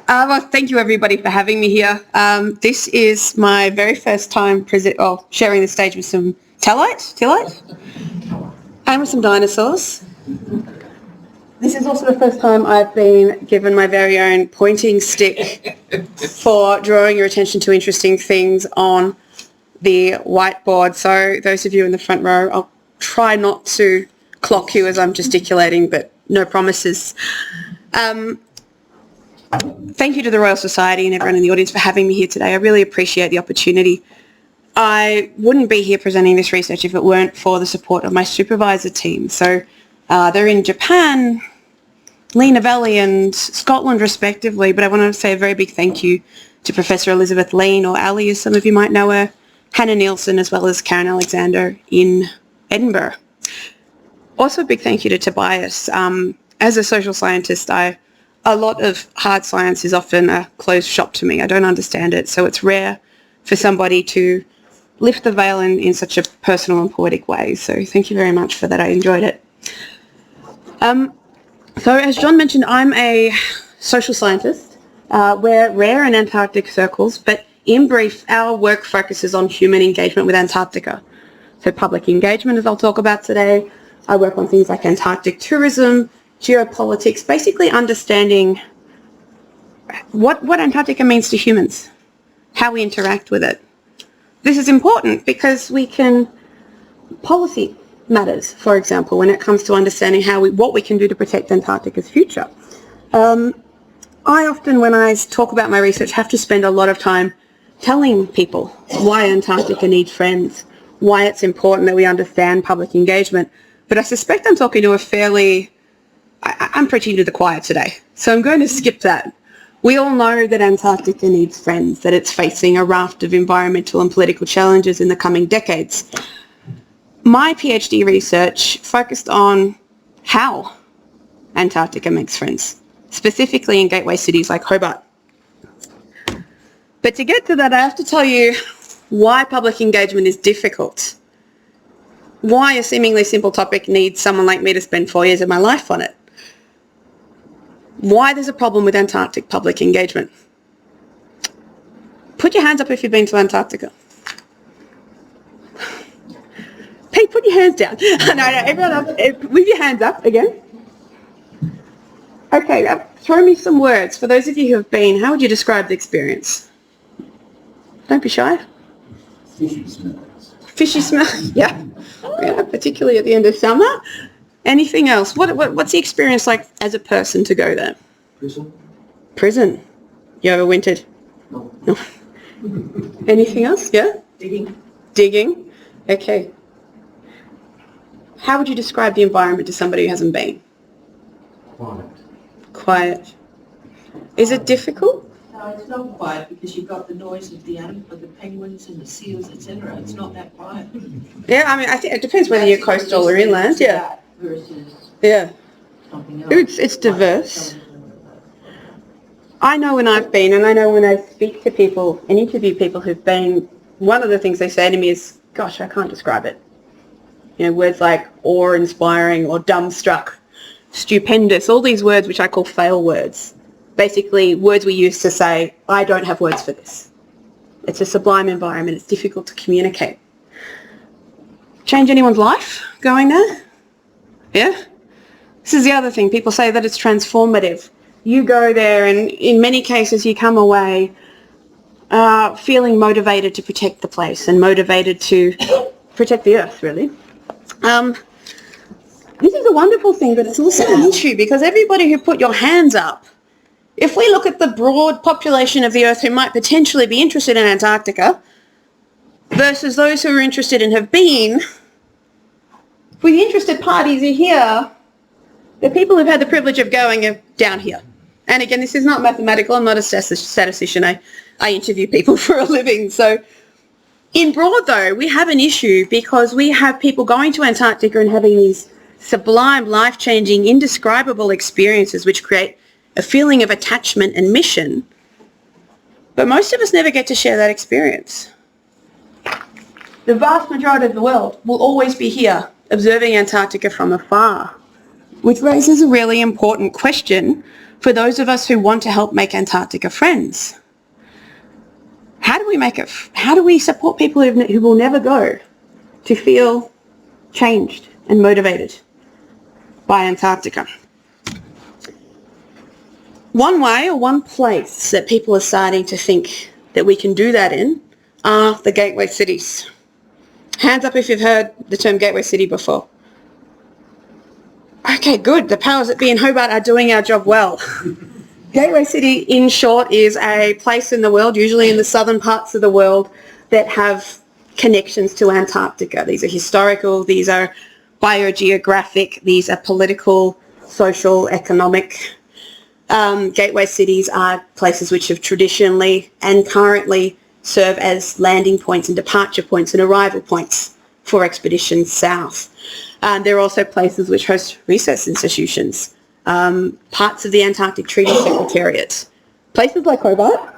Well, thank you everybody for having me here. This is my very first time sharing the stage with some tellite, and with some dinosaurs. This is also the first time I've been given my very own pointing stick for drawing your attention to interesting things on the whiteboard. So those of you in the front row, I'll try not to clock you as I'm gesticulating, but no promises. Thank you to the Royal Society and everyone in the audience for having me here today. I really appreciate the opportunity. I wouldn't be here presenting this research if it weren't for the support of my supervisor team. So they're in Japan, Leane Valley and Scotland respectively, but I want to say a very big thank you to Professor Elizabeth Leane, or Ali as some of you might know her, Hannah Nielsen, as well as Karen Alexander in Edinburgh. Also a big thank you to Tobias. As a social scientist, a lot of hard science is often a closed shop to me. I don't understand it, so it's rare for somebody to lift the veil in such a personal and poetic way. So thank you very much for that. I enjoyed it. So as John mentioned, I'm a social scientist. We're rare in Antarctic circles, but in brief, our work focuses on human engagement with Antarctica. So public engagement, as I'll talk about today. I work on things like Antarctic tourism, geopolitics, basically understanding what Antarctica means to humans, how we interact with it. This is important because we can policy matters, for example, when it comes to understanding what we can do to protect Antarctica's future. I often, when I talk about my research, have to spend a lot of time telling people why Antarctica needs friends, why it's important that we understand public engagement. But I suspect I'm talking to I'm preaching to the choir today, so I'm going to skip that. We all know that Antarctica needs friends, that it's facing a raft of environmental and political challenges in the coming decades. My PhD research focused on how Antarctica makes friends, specifically in gateway cities like Hobart. But to get to that, I have to tell you why public engagement is difficult, why a seemingly simple topic needs someone like me to spend 4 years of my life on it, why there's a problem with Antarctic public engagement. Put your hands up if you've been to Antarctica. Hey, put your hands down. No, everyone up. With your hands up again. Okay, throw me some words. For those of you who have been, how would you describe the experience? Don't be shy. Fishy smell. Fishy smell, yeah, particularly at the end of summer. Anything else? What's the experience like as a person to go there? Prison. You ever wintered? No. Anything else? Yeah? Digging. Okay. How would you describe the environment to somebody who hasn't been? Quiet. Is it difficult? No, it's not quiet because you've got the noise of the penguins and the seals, etc. It's not that quiet. Yeah, I mean, I think it depends whether you're coastal or inland. Yeah. Versus something else. It's diverse. I know when I've been, and I know when I speak to people and interview people who've been, one of the things they say to me is, gosh, I can't describe it. You know, words like awe-inspiring or dumbstruck, stupendous, all these words which I call fail words. Basically, words we use to say, I don't have words for this. It's a sublime environment. It's difficult to communicate. Change anyone's life going there? Yeah? This is the other thing. People say that it's transformative. You go there and in many cases you come away feeling motivated to protect the place and motivated to protect the earth, really. This is a wonderful thing, but it's also an issue because everybody who put your hands up, if we look at the broad population of the earth who might potentially be interested in Antarctica versus those who are interested and have been, with the interested parties are here, the people who've had the privilege of going are down here. And again, this is not mathematical. I'm not a statistician. I interview people for a living. So in broad, though, we have an issue because we have people going to Antarctica and having these sublime, life-changing, indescribable experiences which create a feeling of attachment and mission. But most of us never get to share that experience. The vast majority of the world will always be here, observing Antarctica from afar. which raises a really important question for those of us who want to help make Antarctica friends. How do we support people who will never go to feel changed and motivated by Antarctica? One way or one place that people are starting to think that we can do that in are the gateway cities. Hands up if you've heard the term gateway city before. Okay, good. The powers that be in Hobart are doing our job well. Gateway city, in short, is a place in the world, usually in the southern parts of the world, that have connections to Antarctica. These are historical, these are biogeographic, these are political, social, economic. Gateway cities are places which have traditionally and currently serve as landing points and departure points and arrival points for expeditions south. There are also places which host research institutions, parts of the Antarctic Treaty Secretariat, places like Hobart,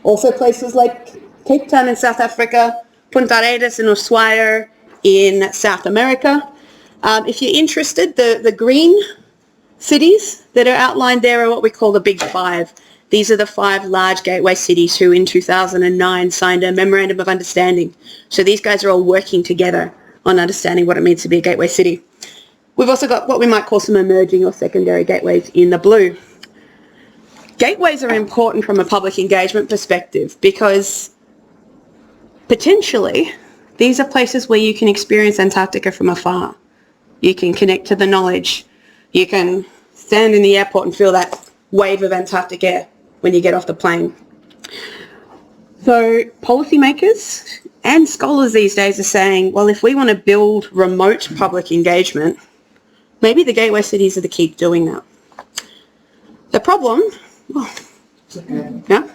also places like Cape Town in South Africa, Punta Arenas and Ushuaia in South America. If you're interested, the green cities that are outlined there are what we call the Big Five. These are the 5 large gateway cities who in 2009 signed a Memorandum of Understanding. So these guys are all working together on understanding what it means to be a gateway city. We've also got what we might call some emerging or secondary gateways in the blue. Gateways are important from a public engagement perspective because potentially these are places where you can experience Antarctica from afar. You can connect to the knowledge. You can stand in the airport and feel that wave of Antarctic air when you get off the plane. So policymakers and scholars these days are saying, well, if we want to build remote public engagement, maybe the gateway cities are the key to doing that. The problem, yeah,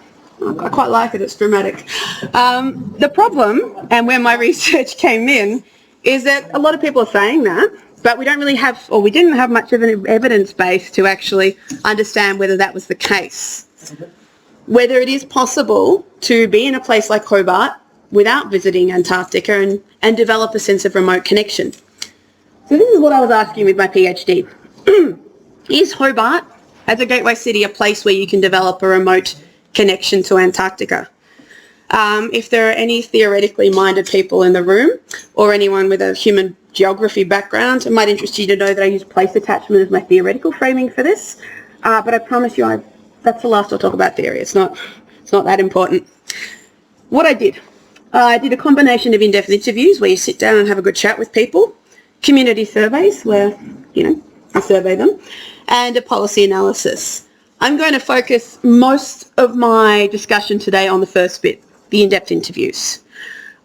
I quite like it, it's dramatic. The problem, and where my research came in, is that a lot of people are saying that, but we don't really have, or we didn't have much of an evidence base to actually understand whether that was the case. Whether it is possible to be in a place like Hobart without visiting Antarctica and develop a sense of remote connection. So this is what I was asking with my PhD. Is Hobart, as a gateway city, a place where you can develop a remote connection to Antarctica? If there are any theoretically minded people in the room or anyone with a human geography background, it might interest you to know that I use place attachment as my theoretical framing for this, but I promise you that's the last I'll talk about theory. It's not that important. What I did a combination of in-depth interviews where you sit down and have a good chat with people, community surveys where, you survey them, and a policy analysis. I'm going to focus most of my discussion today on the first bit, the in-depth interviews.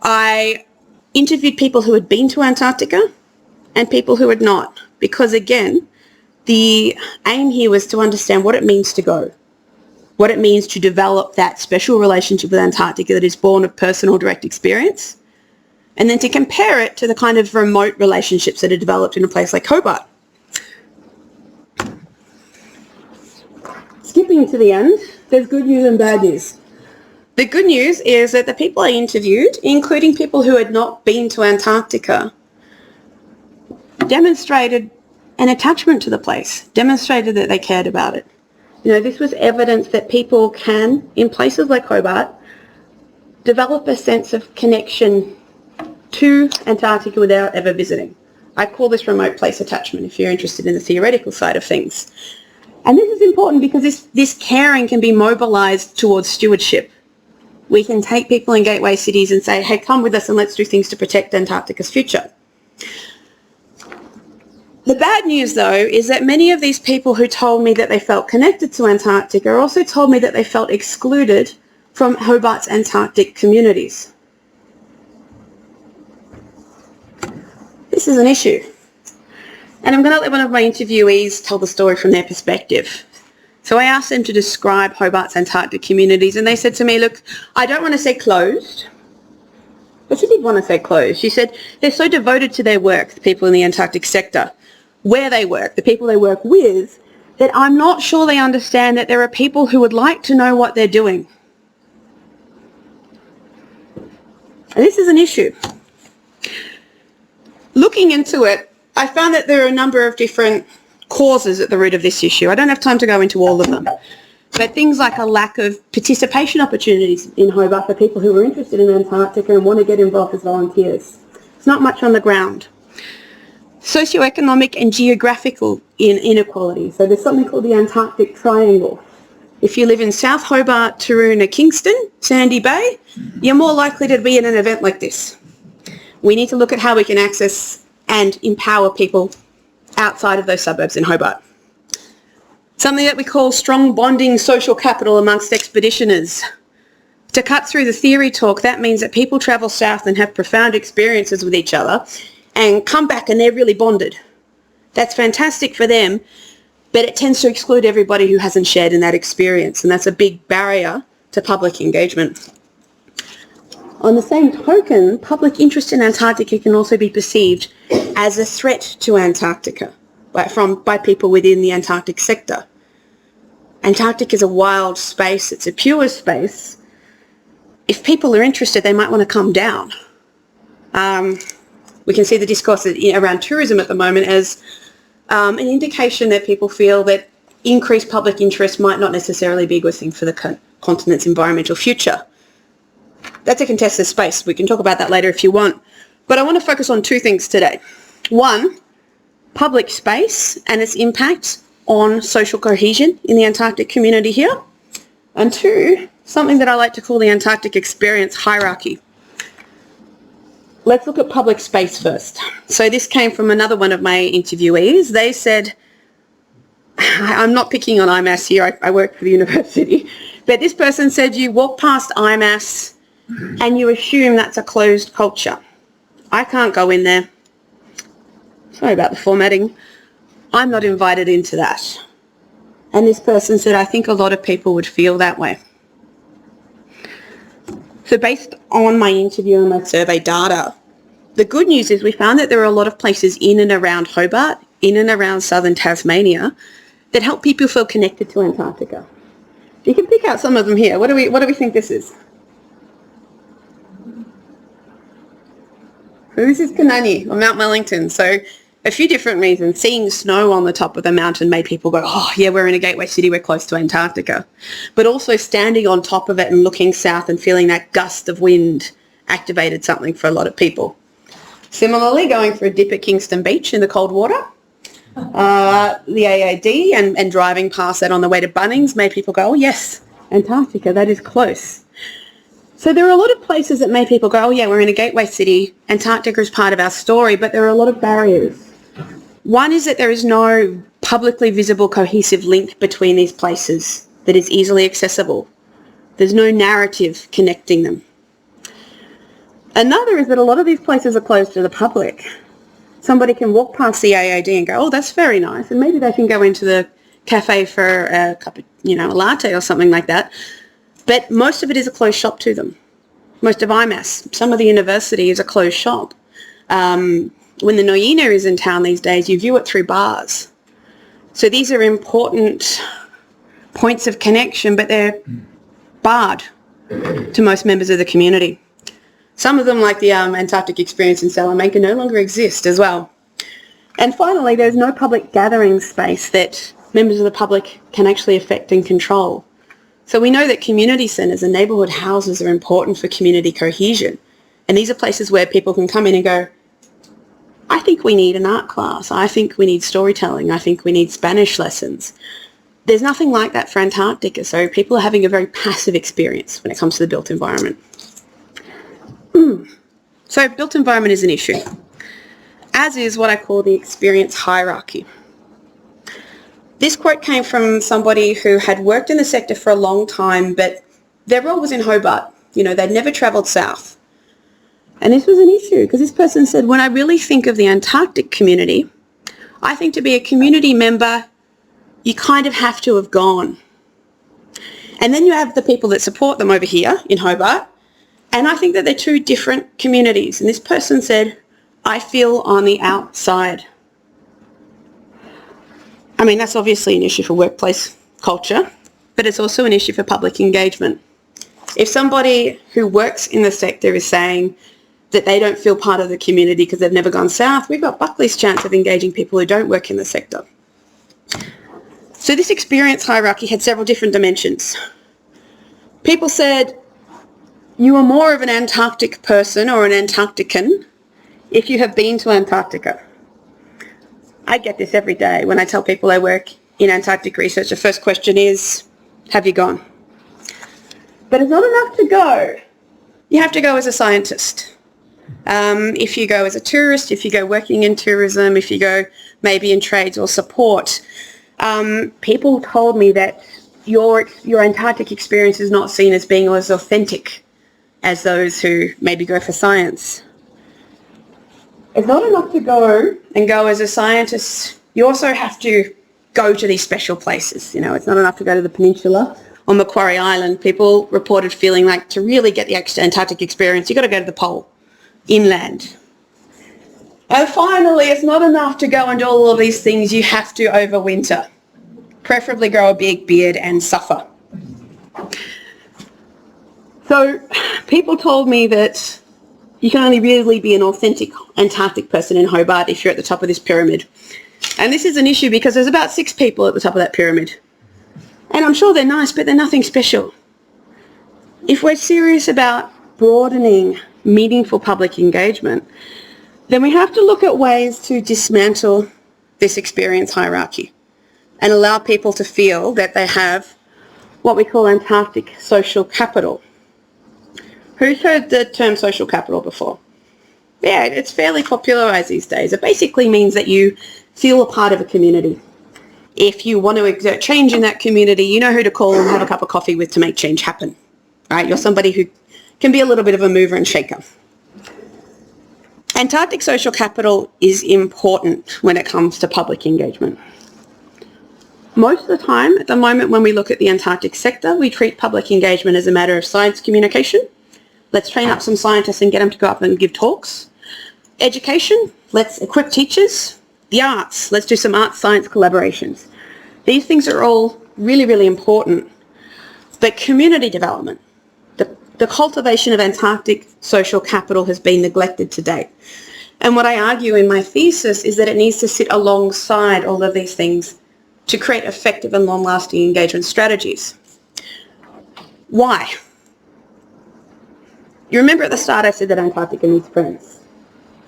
I interviewed people who had been to Antarctica and people who had not, because again, the aim here was to understand what it means to go, what it means to develop that special relationship with Antarctica that is born of personal direct experience, and then to compare it to the kind of remote relationships that are developed in a place like Hobart. Skipping to the end, there's good news and bad news. The good news is that the people I interviewed, including people who had not been to Antarctica, demonstrated an attachment to the place, demonstrated that they cared about it. This was evidence that people can, in places like Hobart, develop a sense of connection to Antarctica without ever visiting. I call this remote place attachment if you're interested in the theoretical side of things. And this is important because this caring can be mobilised towards stewardship. We can take people in gateway cities and say, hey, come with us and let's do things to protect Antarctica's future. The bad news, though, is that many of these people who told me that they felt connected to Antarctica also told me that they felt excluded from Hobart's Antarctic communities. This is an issue. And I'm going to let one of my interviewees tell the story from their perspective. So I asked them to describe Hobart's Antarctic communities, and they said to me, look, I don't want to say closed, but she did want to say closed. She said they're so devoted to their work, the people in the Antarctic sector, where they work, the people they work with, that I'm not sure they understand that there are people who would like to know what they're doing. And this is an issue. Looking into it, I found that there are a number of different causes at the root of this issue. I don't have time to go into all of them. But things like a lack of participation opportunities in Hobart for people who are interested in Antarctica and want to get involved as volunteers. It's not much on the ground. Socioeconomic and geographical inequality. So there's something called the Antarctic Triangle. If you live in South Hobart, Taroona, Kingston, Sandy Bay, you're more likely to be in an event like this. We need to look at how we can access and empower people outside of those suburbs in Hobart. Something that we call strong bonding social capital amongst expeditioners. To cut through the theory talk, that means that people travel south and have profound experiences with each other and come back and they're really bonded. That's fantastic for them, but it tends to exclude everybody who hasn't shared in that experience, and that's a big barrier to public engagement. On the same token, public interest in Antarctica can also be perceived as a threat to Antarctica by people within the Antarctic sector. Antarctica is a wild space, it's a pure space. If people are interested, they might want to come down. We can see the discourse around tourism at the moment as an indication that people feel that increased public interest might not necessarily be a good thing for the continent's environmental future. That's a contested space. We can talk about that later if you want. But I want to focus on two things today. One, public space and its impact on social cohesion in the Antarctic community here. And two, something that I like to call the Antarctic experience hierarchy. Let's look at public space first. So this came from another one of my interviewees. They said, I'm not picking on IMAS here, I work for the university, but this person said you walk past IMAS and you assume that's a closed culture. I can't go in there. Sorry about the formatting. I'm not invited into that. And this person said, I think a lot of people would feel that way. So based on my interview and my survey data, the good news is we found that there are a lot of places in and around Hobart, in and around southern Tasmania, that help people feel connected to Antarctica. You can pick out some of them here. What do we think this is? So this is Kanani, or Mount Wellington. So a few different reasons. Seeing snow on the top of the mountain made people go, oh yeah, we're in a gateway city, we're close to Antarctica. But also standing on top of it and looking south and feeling that gust of wind activated something for a lot of people. Similarly, going for a dip at Kingston Beach in the cold water. The AAD and driving past that on the way to Bunnings made people go, oh yes, Antarctica, that is close. So there are a lot of places that made people go, oh yeah, we're in a gateway city, Antarctica is part of our story, but there are a lot of barriers. One is that there is no publicly visible cohesive link between these places that is easily accessible. There's no narrative connecting them. Another is that a lot of these places are closed to the public. Somebody can walk past the AAD and go, oh, that's very nice, and maybe they can go into the cafe for a cup of, a latte or something like that. But most of it is a closed shop to them. Most of IMAS, some of the university is a closed shop. When the Noyina is in town these days, you view it through bars. So these are important points of connection, but they're barred to most members of the community. Some of them, like the Antarctic Experience in Salamanca, no longer exist as well. And finally, there's no public gathering space that members of the public can actually affect and control. So we know that community centres and neighbourhood houses are important for community cohesion. And these are places where people can come in and go, I think we need an art class. I think we need storytelling. I think we need Spanish lessons. There's nothing like that for Antarctica. So people are having a very passive experience when it comes to the built environment. So built environment is an issue, as is what I call the experience hierarchy. This quote came from somebody who had worked in the sector for a long time, but their role was in Hobart. They'd never travelled south. And this was an issue because this person said, when I really think of the Antarctic community, I think to be a community member, you kind of have to have gone. And then you have the people that support them over here in Hobart. And I think that they're two different communities. And this person said, I feel on the outside. I mean, that's obviously an issue for workplace culture, but it's also an issue for public engagement. If somebody who works in the sector is saying that they don't feel part of the community because they've never gone south, we've got Buckley's chance of engaging people who don't work in the sector. So this experience hierarchy had several different dimensions. People said you are more of an Antarctic person or an Antarctican if you have been to Antarctica. I get this every day when I tell people I work in Antarctic research. The first question is, have you gone? But it's not enough to go. You have to go as a scientist. If you go as a tourist, if you go working in tourism, if you go maybe in trades or support, people told me that your Antarctic experience is not seen as being as authentic as those who maybe go for science. It's not enough to go and go as a scientist. You also have to go to these special places. You know, it's not enough to go to the peninsula or Macquarie Island. People reported feeling like to really get the Antarctic experience, you've got to go to the pole, inland. And finally, it's not enough to go and do all of these things. You have to overwinter. Preferably grow a big beard and suffer. So people told me that you can only really be an authentic Antarctic person in Hobart if you're at the top of this pyramid. And this is an issue because there's about 6 people at the top of that pyramid. And I'm sure they're nice, but they're nothing special. If we're serious about broadening meaningful public engagement, then we have to look at ways to dismantle this experience hierarchy and allow people to feel that they have what we call Antarctic social capital. Who's heard the term social capital before? Yeah, it's fairly popularised these days. It basically means that you feel a part of a community. If you want to exert change in that community, you know who to call and have a cup of coffee with to make change happen. Right? You're somebody who can be a little bit of a mover and shaker. Antarctic social capital is important when it comes to public engagement. Most of the time, at the moment when we look at the Antarctic sector, we treat public engagement as a matter of science communication. Let's train up some scientists and get them to go up and give talks. Education, let's equip teachers. The arts, let's do some arts-science collaborations. These things are all really, really important. But community development, the cultivation of Antarctic social capital has been neglected to date. And what I argue in my thesis is that it needs to sit alongside all of these things to create effective and long-lasting engagement strategies. Why? You remember at the start I said that Antarctica needs friends.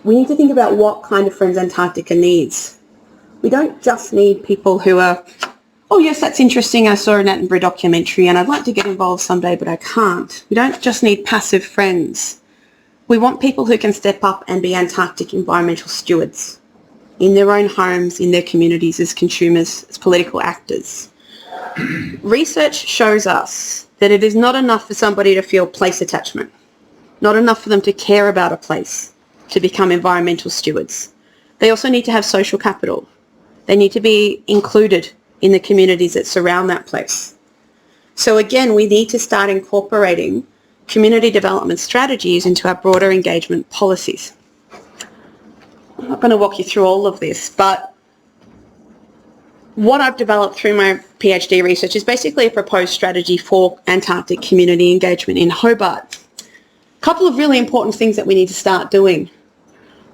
We need to think about what kind of friends Antarctica needs. We don't just need people who are, oh yes, that's interesting, I saw an Attenborough documentary and I'd like to get involved someday but I can't. We don't just need passive friends. We want people who can step up and be Antarctic environmental stewards in their own homes, in their communities, as consumers, as political actors. Research shows us that it is not enough for somebody to feel place attachment, not enough for them to care about a place to become environmental stewards. They also need to have social capital. They need to be included in the communities that surround that place. So again, we need to start incorporating community development strategies into our broader engagement policies. I'm not going to walk you through all of this, but what I've developed through my PhD research is basically a proposed strategy for Antarctic community engagement in Hobart. A couple of really important things that we need to start doing.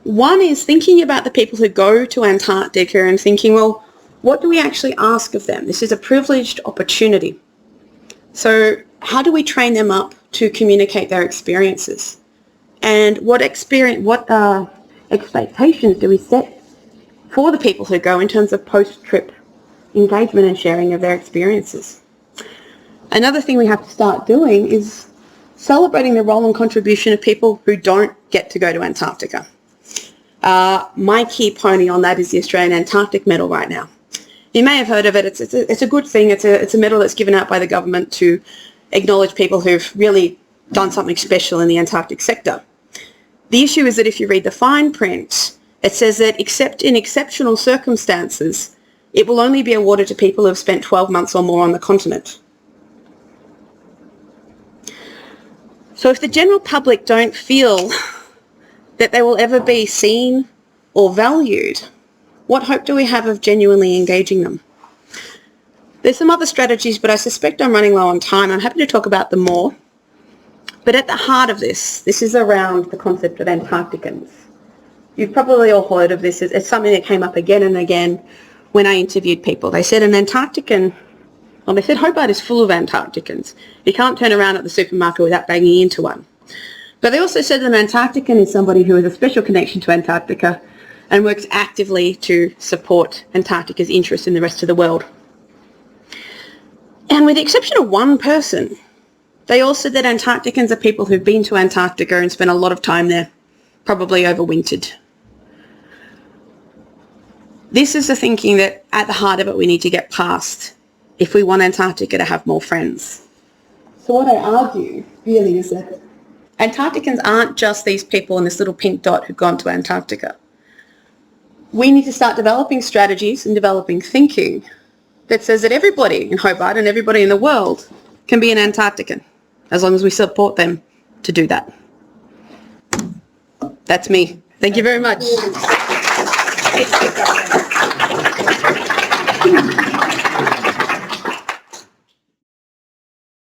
One is thinking about the people who go to Antarctica and thinking, well, what do we actually ask of them? This is a privileged opportunity. So how do we train them up to communicate their experiences? And what expectations do we set for the people who go in terms of post-trip engagement and sharing of their experiences? Another thing we have to start doing is celebrating the role and contribution of people who don't get to go to Antarctica. My key pony on that is the Australian Antarctic Medal right now. You may have heard of it. It's a good thing. It's a medal that's given out by the government to acknowledge people who've really done something special in the Antarctic sector. The issue is that if you read the fine print, it says that except in exceptional circumstances, it will only be awarded to people who have spent 12 months or more on the continent. So if the general public don't feel that they will ever be seen or valued, what hope do we have of genuinely engaging them? There's some other strategies, but I suspect I'm running low on time. I'm happy to talk about them more. But at the heart of this is around the concept of Antarcticans. You've probably all heard of this. It's something that came up again and again when I interviewed people. They said an Antarctican, well, they said Hobart is full of Antarcticans. You can't turn around at the supermarket without banging into one. But they also said an Antarctican is somebody who has a special connection to Antarctica and works actively to support Antarctica's interest in the rest of the world. And with the exception of one person, they all said that Antarcticans are people who've been to Antarctica and spent a lot of time there, probably overwintered. This is the thinking that at the heart of it we need to get past if we want Antarctica to have more friends. So what I argue really is that Antarcticans aren't just these people in this little pink dot who've gone to Antarctica. We need to start developing strategies and developing thinking that says that everybody in Hobart and everybody in the world can be an Antarctican, as long as we support them to do that. That's me. Thank you very much.